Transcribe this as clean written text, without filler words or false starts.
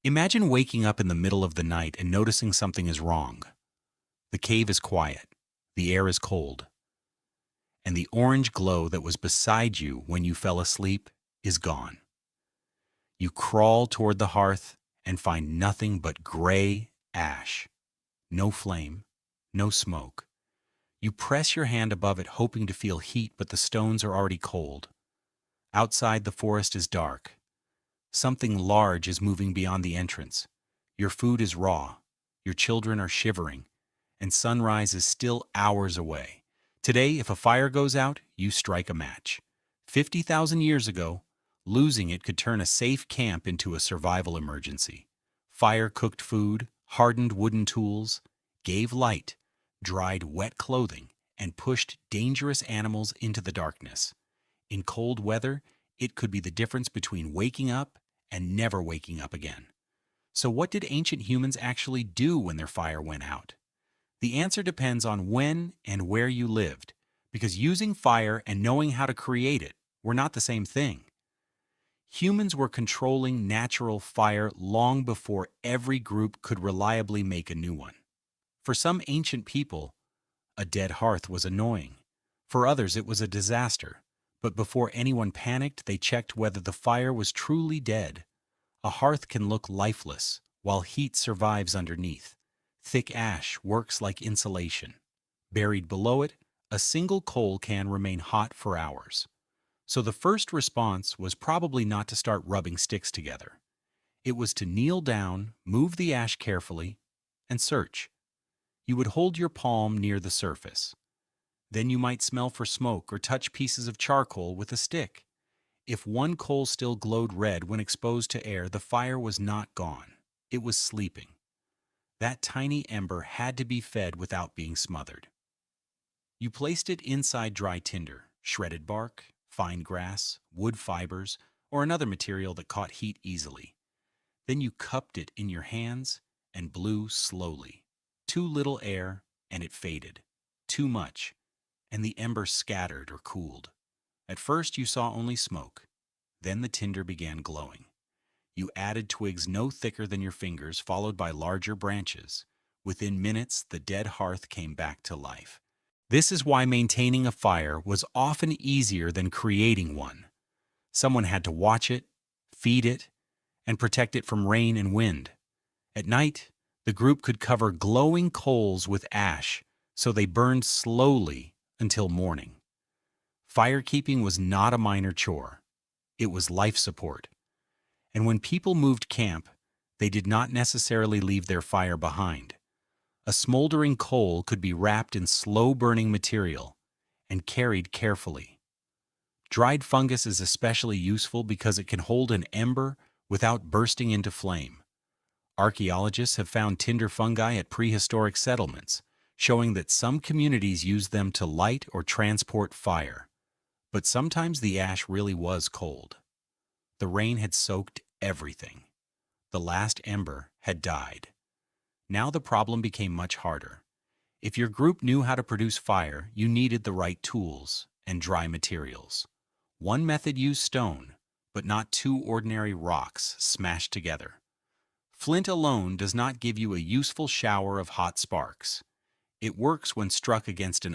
Imagine waking up in the middle of the night and noticing something is wrong. The cave is quiet, the air is cold, and the orange glow that was beside you when you fell asleep is gone. You crawl toward the hearth and find nothing but gray ash. No flame, no smoke. You press your hand above it hoping to feel heat, but the stones are already cold. Outside, the forest is dark. Something large is moving beyond the entrance. Your food is raw. Your children are shivering. And sunrise is still hours away. Today, if a fire goes out, you strike a match. 50,000 years ago, losing it could turn a safe camp into a survival emergency. Fire-cooked food, hardened wooden tools, gave light, dried wet clothing, and pushed dangerous animals into the darkness. In cold weather, it could be the difference between waking up and never waking up again. So what did ancient humans actually do when their fire went out? The answer depends on when and where you lived, because using fire and knowing how to create it were not the same thing. Humans were controlling natural fire long before every group could reliably make a new one. For some ancient people, a dead hearth was annoying. For others, it was a disaster. But before anyone panicked, they checked whether the fire was truly dead. A hearth can look lifeless, while heat survives underneath. Thick ash works like insulation. Buried below it, a single coal can remain hot for hours. So the first response was probably not to start rubbing sticks together. It was to kneel down, move the ash carefully, and search. You would hold your palm near the surface. Then you might smell for smoke or touch pieces of charcoal with a stick. If one coal still glowed red when exposed to air, the fire was not gone. It was sleeping. That tiny ember had to be fed without being smothered. You placed it inside dry tinder, shredded bark, fine grass, wood fibers, or another material that caught heat easily. Then you cupped it in your hands and blew slowly. Too little air, and it faded. Too much, and the ember scattered or cooled. At first you saw only smoke. Then the tinder began glowing. You added twigs no thicker than your fingers, followed by larger branches. Within minutes, the dead hearth came back to life. This is why maintaining a fire was often easier than creating one. Someone had to watch it, feed it, and protect it from rain and wind. At night, the group could cover glowing coals with ash, so they burned slowly until morning. Firekeeping was not a minor chore. It was life support. And when people moved camp, they did not necessarily leave their fire behind. A smoldering coal could be wrapped in slow-burning material and carried carefully. Dried fungus is especially useful because it can hold an ember without bursting into flame. Archaeologists have found tinder fungi at prehistoric settlements, showing that some communities used them to light or transport fire. But sometimes the ash really was cold. The rain had soaked everything. The last ember had died. Now the problem became much harder. If your group knew how to produce fire, you needed the right tools and dry materials. One method used stone, but not two ordinary rocks smashed together. Flint alone does not give you a useful shower of hot sparks. It works when struck against an